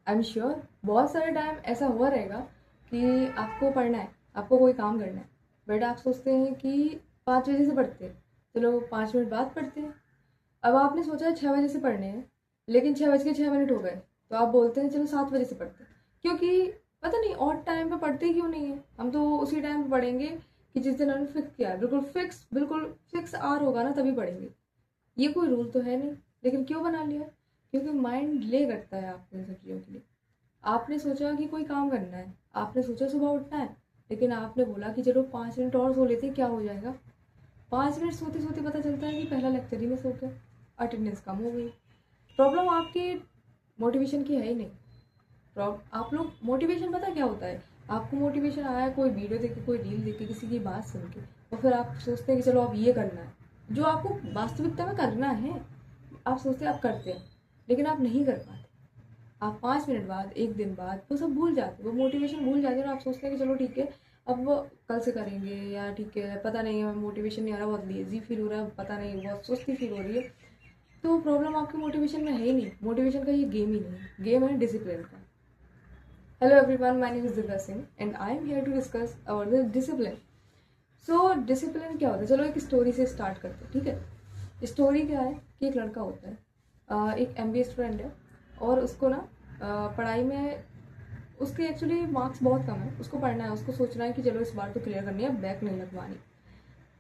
I am sure बहुत सारे time ऐसा हुआ रहेगा कि आपको पढ़ना है, आपको कोई काम करना है, बट आप सोचते हैं कि 5 बजे से पढ़ते हैं, चलो 5 मिनट बाद पढ़ते हैं। अब आपने सोचा 6 बजे से पढ़ने हैं, लेकिन 6 बज के 6 मिनट हो गए, तो आप बोलते हैं चलो 7 बजे से पढ़ते हैं। क्योंकि पता नहीं और टाइम पे पढ़ते क्यों नहीं है, हम तो उसी टाइम पे पढ़ेंगे कि जिस दिन हमने फिक्स किया है, बिल्कुल फिक्स आवर होगा ना तभी पढ़ेंगे। ये कोई रूल तो है नहीं, लेकिन क्यों बना लिया? क्योंकि माइंड डिले करता है आपको इन सब चीज़ों के लिए। आपने सोचा कि कोई काम करना है, आपने सोचा सुबह उठना है, लेकिन आपने बोला कि चलो 5 मिनट और सो लेते हैं, क्या हो जाएगा? 5 मिनट सोते सोते पता चलता है कि पहला लेक्चर ही में सो गया, अटेंडेंस कम हो गई। प्रॉब्लम आपकी मोटिवेशन की है ही नहीं। आप लोग मोटिवेशन पता क्या होता है? आपको मोटिवेशन आया कोई वीडियो देख के, कोई रील देख के, किसी की बात सुन के, और फिर आप सोचते हैं कि चलो अब ये करना है जो आपको वास्तविकता में करना है। आप सोचते हैं आप करते हैं, लेकिन आप नहीं कर पाते। आप 5 मिनट बाद, एक दिन बाद वो सब भूल जाते, वो मोटिवेशन भूल जाते हैं, और आप सोचते हैं कि चलो ठीक है अब वो कल से करेंगे, या ठीक है पता नहीं है मोटिवेशन नहीं आ रहा, बहुत लेजी फील हो रहा है, पता नहीं बहुत सुस्ती फील हो रही है। तो प्रॉब्लम आपकी मोटिवेशन में है ही नहीं। मोटिवेशन का ये गेम ही नहीं है, गेम है डिसिप्लिन का। Hello everyone, my name is Divya Singh and I am here to discuss about the discipline. So discipline क्या होता है? चलो एक स्टोरी से स्टार्ट करते हैं, ठीक है। स्टोरी क्या है कि एक लड़का होता है, एक MBA स्टूडेंट है, और उसको ना पढ़ाई में उसके एक्चुअली मार्क्स बहुत कम है, उसको पढ़ना है, उसको सोचना है कि चलो इस बार तो क्लियर करनी है, बैक नहीं लगवानी।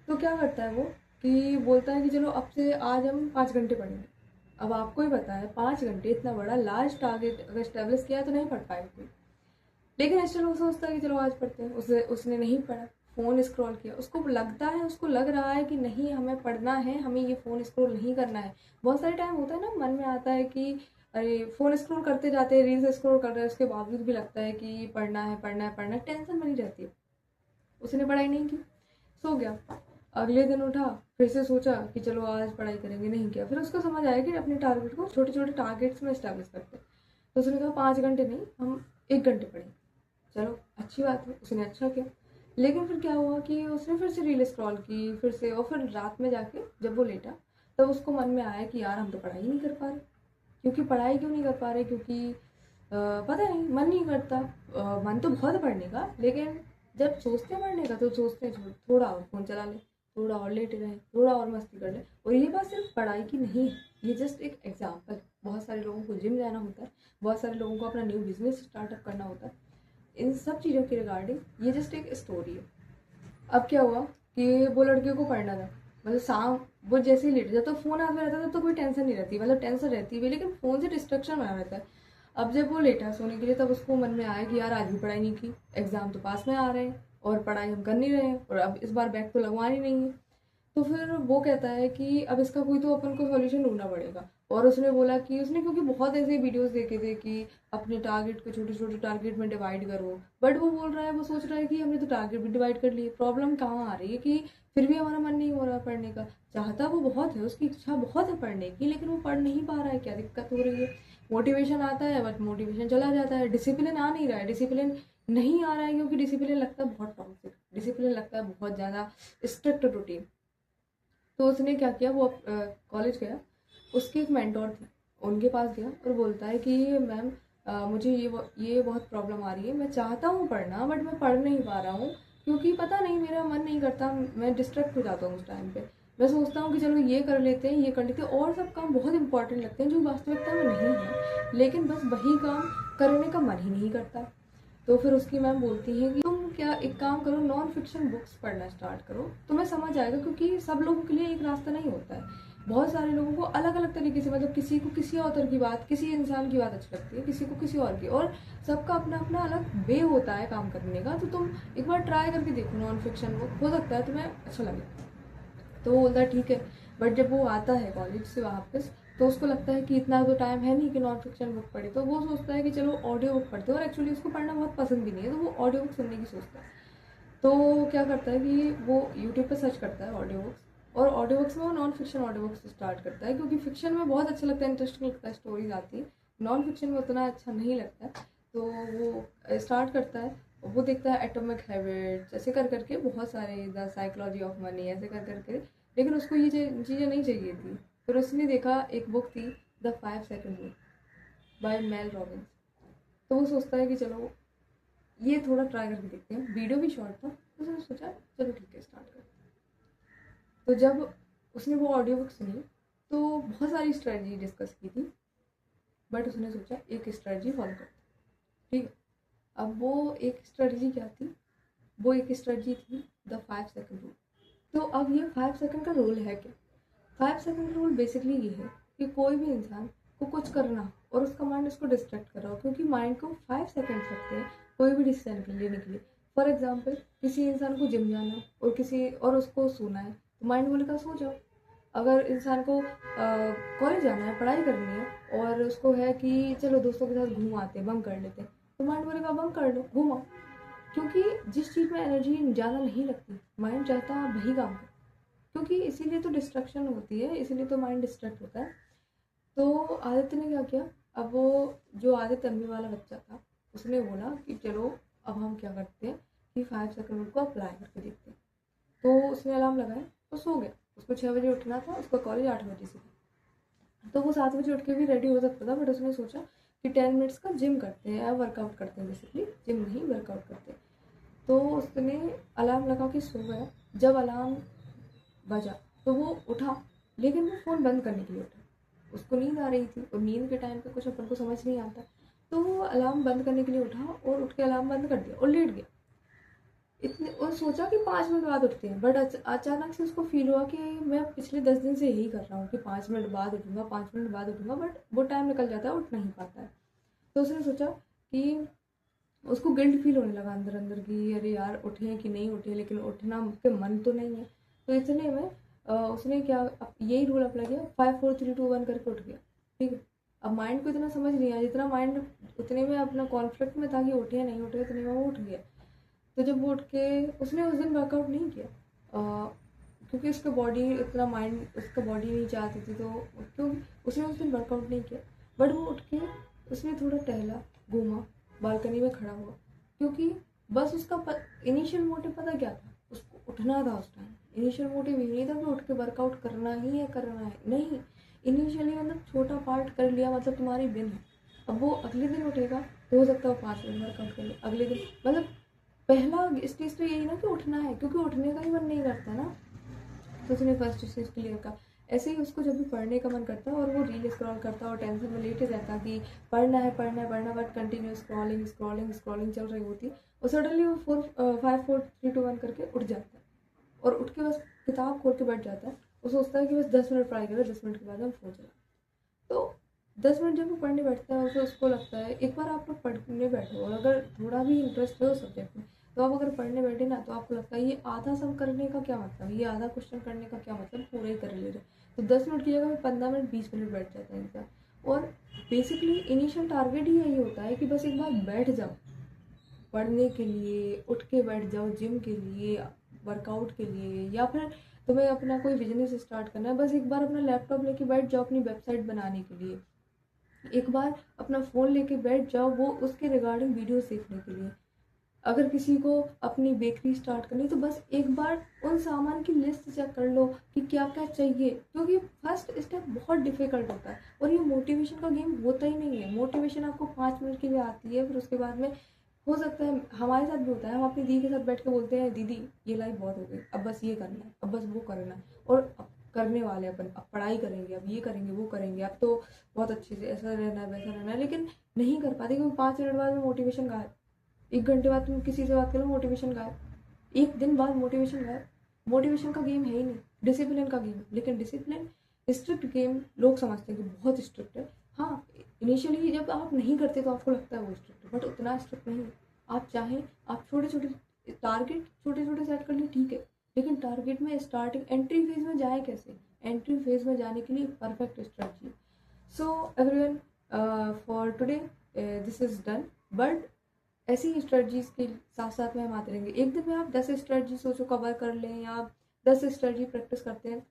तो क्या करता है वो कि बोलता है कि चलो अब से आज हम 5 घंटे पढ़ेंगे। अब आपको ही पता है 5 घंटे इतना बड़ा लार्ज टारगेट अगर स्टेब्लिश किया है तो नहीं पढ़ पाएगा कोई। लेकिन ऐसे वो सोचता है कि चलो आज पढ़ते हैं, उसने नहीं पढ़ा, फ़ोन स्क्रॉल किया, उसको लगता है, उसको लग रहा है कि नहीं हमें पढ़ना है, हमें ये फ़ोन स्क्रॉल नहीं करना है। बहुत सारे टाइम होता है ना, मन में आता है कि अरे फ़ोन स्क्रॉल करते जाते हैं, रील्स स्क्रॉल कर रहे हैं, उसके बावजूद भी लगता है कि पढ़ना है पढ़ना है पढ़ना है, टेंशन बनी रहती है। उसने पढ़ाई नहीं की, सो गया। अगले दिन उठा, फिर से सोचा कि चलो आज पढ़ाई करेंगे, नहीं किया। फिर उसको समझ आया कि अपने टारगेट को छोटे छोटे टारगेट्स में इस्टेब्लिश करते हैं। तो उसने कहा 5 घंटे नहीं, हम 1 घंटे पढ़ेंगे। चलो अच्छी बात है, उसने अच्छा किया। लेकिन फिर क्या हुआ कि उसने फिर से रील स्क्रॉल की, फिर से, और फिर रात में जाके जब वो लेटा, तब उसको मन में आया कि यार हम तो पढ़ाई नहीं कर पा रहे। क्योंकि पढ़ाई क्यों नहीं कर पा रहे? क्योंकि पता नहीं, मन नहीं करता। मन तो बहुत है पढ़ने का, लेकिन जब सोचते हैं पढ़ने का तो सोचते हैं थोड़ा और फ़ोन चला ले, थोड़ा और लेटे रहे, थोड़ा और मस्ती कर ले। और ये बात सिर्फ पढ़ाई की नहीं है, ये जस्ट एक एग्जाम्पल। बहुत सारे लोगों को जिम जाना होता है, बहुत सारे लोगों को अपना न्यू बिजनेस स्टार्टअप करना होता है। इन सब चीज़ों के रिगार्डिंग ये जस्ट एक स्टोरी है। अब क्या हुआ कि वो लड़के को पढ़ना था, मतलब शाम, वो जैसे ही लेट, जब तो फ़ोन हाथ में रहता था तो कोई टेंशन नहीं रहती, मतलब टेंशन रहती भी, लेकिन फ़ोन से डिस्ट्रक्शन बना रहता है। अब जब वो लेटा सोने के लिए, तब उसको मन में आया कि यार आज भी पढ़ाई नहीं की, एग्ज़ाम तो पास में आ रहे हैं और पढ़ाई हम कर नहीं रहे हैं, और अब इस बार बैक तो लगवानी नहीं है। तो फिर वो कहता है कि अब इसका कोई तो अपन को सॉल्यूशन ढूंढना पड़ेगा। और उसने बोला कि उसने, क्योंकि बहुत ऐसे वीडियोस देखे थे कि अपने टारगेट को छोटे छोटे टारगेट में डिवाइड करो, बट वो बोल रहा है, वो सोच रहा है कि हमने तो टारगेट भी डिवाइड कर लिए, प्रॉब्लम कहाँ आ रही है कि फिर भी हमारा मन नहीं हो रहा पढ़ने का। चाहता वो बहुत है, उसकी इच्छा बहुत है पढ़ने की, लेकिन वो पढ़ नहीं पा रहा है। क्या दिक्कत हो रही है? मोटिवेशन आता है बट मोटिवेशन चला जाता है, डिसिप्लिन आ नहीं रहा है, डिसिप्लिन नहीं आ रहा है, क्योंकि डिसिप्लिन लगता है बहुत टॉक्सिक, डिसिप्लिन लगता है बहुत ज़्यादा स्ट्रिक्ट रूटीन। तो उसने क्या किया, वो कॉलेज गया, उसके एक मेंटोर थे, उनके पास गया और बोलता है कि मैम मुझे ये बहुत प्रॉब्लम आ रही है, मैं चाहता हूँ पढ़ना बट मैं पढ़ नहीं पा रहा हूँ, क्योंकि पता नहीं मेरा मन नहीं करता, मैं डिस्ट्रैक्ट हो जाता हूँ उस टाइम पे। मैं सोचता हूँ कि चलो ये कर लेते हैं, ये कर लेते हैं, और सब काम बहुत इंपॉर्टेंट लगते हैं जो वास्तविकता में नहीं है, लेकिन बस वही काम करने का मन ही नहीं करता। तो फिर उसकी मैम बोलती है कि तुम क्या एक काम करो, नॉन फिक्शन बुक्स पढ़ना स्टार्ट करो, तुम्हें समझ आएगा, क्योंकि सब लोगों के लिए एक रास्ता नहीं होता है। बहुत सारे लोगों को अलग अलग तरीके से, मतलब किसी को किसी ऑथर की बात, किसी इंसान की बात अच्छी लगती है, किसी को किसी और की, और सबका अपना अपना अलग वे होता है काम करने का। तो तुम एक बार ट्राई करके देखो नॉन फिक्शन बुक, हो सकता है तुम्हें अच्छा लगे। तो वो बोलता है ठीक है। बट जब वो आता है कॉलेज से वापस, तो उसको लगता है कि इतना तो टाइम है नहीं कि नॉन फिक्शन बुक पढ़े, तो वो सोचता है कि चलो ऑडियो बुक पढ़ते हैं, और एक्चुअली उसको पढ़ना बहुत पसंद भी नहीं है, तो वो ऑडियो बुक सुनने की सोचता है। तो वो क्या करता है कि वो यूट्यूब पे सर्च करता है ऑडियो बुक्स, और ऑडियो बुक्स में वो non fiction audio books start करता है, क्योंकि फिक्शन में बहुत अच्छा लगता है, इंटरेस्टिंग लगता है, स्टोरीज आती है। नॉन फिक्शन में उतना अच्छा नहीं लगता है। तो वो स्टार्ट करता है, वो देखता है एटॉमिक हैबिट्स, ऐसे कर करके बहुत सारे, द साइकोलॉजी ऑफ मनी, ऐसे कर करके। लेकिन उसको ये चीज़ें नहीं चाहिए थी। फिर उसने देखा एक बुक थी, the 5 second rule by Mel Robbins. तो वो सोचता है कि चलो ये थोड़ा ट्राई करके देखते हैं। वीडियो भी शॉर्ट था, तो उसने सोचा चलो ठीक है स्टार्ट करते हैं। तो जब उसने वो ऑडियो बुक सुनी तो बहुत सारी स्ट्रेटजी डिस्कस की थी, बट उसने सोचा एक स्ट्रेटजी फॉलो करते हैं, ठीक है। अब वो एक स्ट्रेटजी क्या थी, वो एक स्ट्रेटजी थी द 5 सेकंड रूल। तो अब ये 5 सेकंड का रूल है क्या? 5 सेकंड रूल बेसिकली ये है कि कोई भी इंसान को कुछ करना हो और उसका माइंड उसको डिस्ट्रैक्ट कर रहा हो, क्योंकि माइंड को 5 सेकंड लगते हैं कोई भी डिसीजन लेने के लिए। फॉर एग्जाम्पल किसी इंसान को जिम जाना है और उसको सोना है, तो माइंड बोलेगा सो जाओ। अगर इंसान को कॉलेज जाना है, पढ़ाई करनी है और उसको है कि चलो दोस्तों के साथ घूम आते हैं, बंक कर लेते हैं, तो माइंड बोलेगा बंक कर लो, घूमो। क्योंकि जिस चीज़ में एनर्जी ज़्यादा नहीं लगती, माइंड चाहता है वही काम करे, क्योंकि इसीलिए तो डिस्ट्रैक्शन होती है, इसीलिए तो माइंड डिस्ट्रैक्ट होता है। तो आदित्य ने क्या किया, अब वो जो आदित्य अम्मी वाला बच्चा था, उसने बोला कि चलो अब हम क्या करते हैं कि 5 सेकंड रूल को अप्लाई करके देखते हैं। तो उसने अलार्म लगाया, वो सो गया। उसको 6 बजे उठना था, उसका कॉलेज 8 बजे से था, तो वो 7 बजे उठ के भी रेडी हो सकता था, बट उसने सोचा कि 10 मिनट्स का जिम करते हैं या वर्कआउट करते हैं, बेसिकली जिम नहीं वर्कआउट करते हैं। तो उसने अलार्म लगा के सो गया। जब अलार्म बजा तो वो उठा, लेकिन वो फ़ोन बंद करने के लिए उठा। उसको नींद आ रही थी और नींद के टाइम पे कुछ अपन को समझ नहीं आता, तो वो अलार्म बंद करने के लिए उठा और उठ के अलार्म बंद कर दिया और लेट गया। इतने और सोचा कि 5 मिनट बाद उठते हैं, बट अचानक से उसको फील हुआ कि मैं पिछले 10 दिन से यही कर रहा हूँ कि 5 मिनट बाद उठूँगा, 5 मिनट बाद उठूँगा, बट वो टाइम निकल जाता है, उठ नहीं पाता है। तो उसने सोचा कि उसको गिल्ट फील होने लगा अंदर अंदर कि अरे यार उठे कि नहीं उठे, लेकिन उठना के मन तो नहीं है। तो इतने में उसने क्या यही रूल अप्लाई किया, 5 4 3 2 1 करके उठ गया, ठीक है। अब माइंड को इतना समझ नहीं आया, जितना माइंड उतने में अपना कॉन्फ्लिक्ट में था कि उठे या नहीं उठे, उतने में वो उठ गया। तो जब वो उठ के उसने उस दिन वर्कआउट नहीं किया, क्योंकि उसका बॉडी इतना माइंड उसका बॉडी नहीं चाहती थी, तो क्योंकि उसने उस दिन वर्कआउट नहीं किया। बट वो उठ के उसने थोड़ा टहला, घूमा, बालकनी में खड़ा हुआ, क्योंकि बस उसका इनिशियल मोटिव पता क्या था, उसको उठना था। उस टाइम इनिशियल मोटिव ये नहीं था कि उठ के वर्कआउट करना ही है, करना है नहीं। इनिशियली मतलब छोटा पार्ट कर लिया, मतलब तुम्हारी बिन है। अब वो अगले दिन उठेगा तो हो सकता है वो 5 मिनट वर्कआउट कर ले अगले दिन, मतलब पहला स्टेज तो यही ना कि उठना है, क्योंकि उठने का ही मन नहीं करता ना। तो उसने फर्स्ट स्टेज क्लियर का। ऐसे ही उसको जब भी पढ़ने का मन करता है और वो रील स्क्रॉल करता है और टेंशन में लेटे रहता कि पढ़ना है पढ़ना है पढ़ना, but continue scrolling scrolling scrolling चल रही होती, और सडनली वो 5 4 3 2 1 करके उठ जाता है और उठ के बस किताब खोल के बैठ जाता है। वो सोचता है कि बस 10 मिनट पढ़ाई करें, 10 मिनट के बाद हम सो जाए। तो 10 मिनट जब वो पढ़ने बैठता है और फिर उसको लगता है, एक बार आप लोग पढ़ने बैठो और अगर थोड़ा भी इंटरेस्ट है उस सब्जेक्ट में, तो आप अगर पढ़ने बैठे ना, तो आपको लगता है ये आधा सम करने का क्या मतलब, ये आधा क्वेश्चन करने का क्या मतलब, पूरा ही कर ले रहे। तो 10 मिनट की जगह में 15 मिनट 20 मिनट बैठ जाता है इंसान। और बेसिकली इनिशियल टारगेट ही यही होता है कि बस एक बार बैठ जाओ पढ़ने के लिए, उठ के बैठ जाओ जिम के लिए, वर्कआउट के लिए, या फिर तुम्हें अपना कोई बिजनेस स्टार्ट करना है, बस एक बार अपना लैपटॉप लेके बैठ जाओ अपनी वेबसाइट बनाने के लिए, एक बार अपना फ़ोन लेके बैठ जाओ वो उसके रिगार्डिंग वीडियो सीखने के लिए। अगर किसी को अपनी बेकरी स्टार्ट करनी, तो बस एक बार उन सामान की लिस्ट चेक कर लो कि क्या क्या चाहिए, क्योंकि फर्स्ट स्टेप बहुत डिफिकल्ट होता है और ये मोटिवेशन का गेम होता ही नहीं है। मोटिवेशन आपको 5 मिनट के लिए आती है, फिर उसके बाद में हो सकता है हमारे साथ भी होता है, हम अपनी दीदी के साथ बैठ के बोलते हैं दीदी ये लाइफ बहुत हो गई, अब बस ये करना है, अब बस वो करना है, और अब करने वाले अपन, अब पढ़ाई करेंगे, अब ये करेंगे वो करेंगे, अब तो बहुत अच्छे से ऐसा रहना है वैसा रहना है, लेकिन नहीं कर पाते क्योंकि 5 मिनट बाद में मोटिवेशन गायब। 1 घंटे बाद तुम किसी से बात करो, मोटिवेशन गायब। 1 दिन बाद मोटिवेशन गायब। मोटिवेशन का गेम है ही नहीं, डिसिप्लिन का गेम। लेकिन डिसिप्लिन स्ट्रिक्ट गेम लोग समझते हैं कि बहुत स्ट्रिक्ट है। हाँ, इनिशियली जब आप नहीं करते तो आपको लगता है वो स्ट्रिक्ट है, बट उतना स्ट्रिक्ट नहीं है। आप चाहें आप छोटे छोटे टारगेट छोटे छोटे सेट कर लें, ठीक है, लेकिन टारगेट में स्टार्टिंग एंट्री फेज में जाए कैसे, एंट्री फेज में जाने के लिए perfect strategy. So everyone, for today this is done, but ऐसी ही स्ट्रेटजीज के साथ साथ में हम आते रहेंगे। एक दिन में आप 10 स्ट्रेटजी सोचो कवर कर लें, या 10 स्ट्रेटजी प्रैक्टिस करते हैं,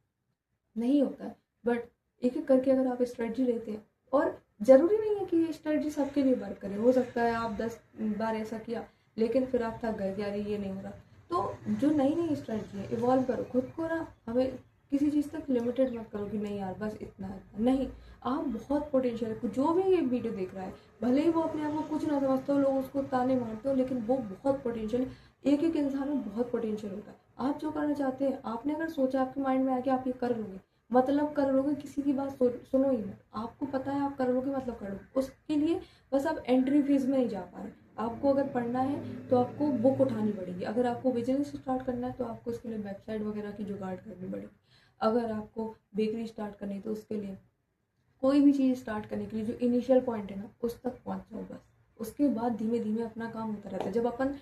नहीं होता है। बट एक एक करके अगर आप स्ट्रेटजी लेते हैं, और ज़रूरी नहीं है कि ये स्ट्रेटजी सबके लिए वर्क करे, हो सकता है आप 10 बार ऐसा किया लेकिन फिर आप थक गए कि अरे ये नहीं हो रहा, तो जो नई नई स्ट्रेटजी है इवॉल्व करो खुद को ना। हमें किसी चीज़ तक लिमिटेड मत करो कि नहीं यार बस इतना इतना नहीं। आप बहुत पोटेंशियल है, जो भी ये वीडियो देख रहा है, भले ही वो अपने आप को कुछ ना समझता हो, लोग उसको ताने मारते हो, लेकिन वो बहुत पोटेंशियल है। एक एक इंसान में बहुत पोटेंशियल होता है। आप जो करना चाहते हैं, आपने अगर सोचा, आपके माइंड में आ गया, आप ये कर लोगे, मतलब कर लोगे, किसी की बात सुनो ही मत। आपको पता है आप कर लोगे, मतलब कर लो। उसके लिए बस आप एंट्री फेज में नहीं जा पा रहे। आपको अगर पढ़ना है तो आपको बुक उठानी पड़ेगी। अगर आपको बिजनेस स्टार्ट करना है तो आपको उसके लिए वेबसाइट वगैरह की जुगाड़ करनी पड़ेगी। अगर आपको बेकरी स्टार्ट करनी है तो उसके लिए, कोई भी चीज़ स्टार्ट करने के लिए जो इनिशियल पॉइंट है ना, उस तक पहुंच जाओ बस। उसके बाद धीमे धीमे अपना काम होता रहता है। जब अपन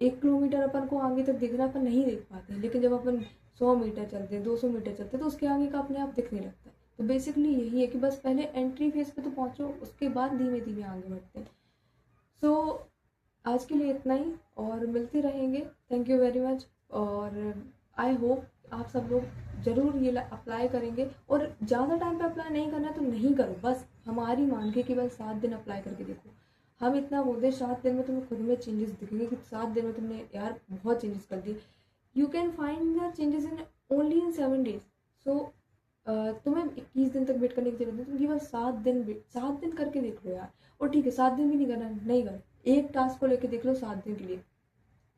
1 किलोमीटर अपन को आगे तक दिख रहा है, अपन नहीं देख पाते हैं, लेकिन जब अपन 100 मीटर चलते हैं, 200 मीटर चलते हैं, तो उसके आगे का अपने आप दिखने लगता है। तो बेसिकली यही है कि बस पहले एंट्री फेज पे तो पहुंचो, उसके बाद धीमे धीमे आगे बढ़ते हैं। सो आज के लिए इतना ही, और मिलते रहेंगे। Thank you very much. और आई होप आप सब लोग ज़रूर ये अप्लाई करेंगे। और ज़्यादा टाइम पे अप्लाई नहीं करना तो नहीं करो, बस हमारी मान के कि बस 7 दिन अप्लाई करके देखो। हम इतना बोलते हैं 7 दिन में तुम्हें खुद में चेंजेस दिखेंगे कि 7 दिन में तुमने यार बहुत चेंजेस कर दिए। You can find the changes in only in 7 days। सो तुम्हें 21 दिन तक वेट करने की जरूरत नहीं, तुम केवल 7 दिन करके देख लो यार। और ठीक है, 7 दिन भी नहीं करना, नहीं करो, एक टास्क को लेके देख लो 7 दिन के लिए।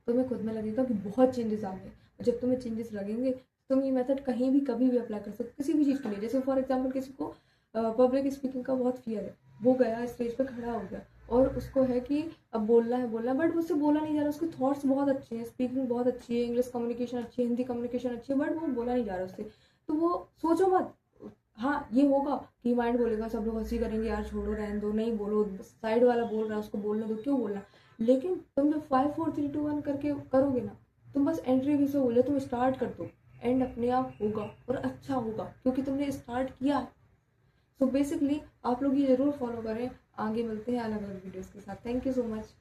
तुम्हें खुद में लगेगा कि बहुत चेंजेस आ गए। और जब तुम्हें चेंजेस लगेंगे, तुम ये मेथड कहीं भी कभी भी अप्लाई कर सकते हो, किसी भी चीज़ के लिए। जैसे फॉर एग्जाम्पल किसी को पब्लिक स्पीकिंग का बहुत फियर है, वो गया स्टेज पे खड़ा हो गया और उसको है कि अब बोलना है, बट उससे बोला नहीं जा रहा। उसके थॉट्स बहुत अच्छे हैं, स्पीकिंग बहुत अच्छी है, इंग्लिश कम्युनिकेशन अच्छी है, हिंदी कम्युनिकेशन अच्छी है, बट वो बोला नहीं जा रहा उससे। तो वो सोचो मत। हाँ, ये होगा कि माइंड बोलेगा, सब लोग हंसी करेंगे, यार छोड़ो, रहने दो, नहीं बोलो, साइड वाला बोल रहा है उसको बोलने दो, क्यों बोलना। लेकिन तुम जब 5 4 3 2 1 करके करोगे ना, तुम बस एंट्री की से बोले, तुम स्टार्ट कर दो, एंड अपने आप होगा और अच्छा होगा, क्योंकि तुमने स्टार्ट किया है। सो बेसिकली आप लोग ये जरूर फॉलो करें। आगे मिलते हैं अलग अलग वीडियोस के साथ। Thank you so much.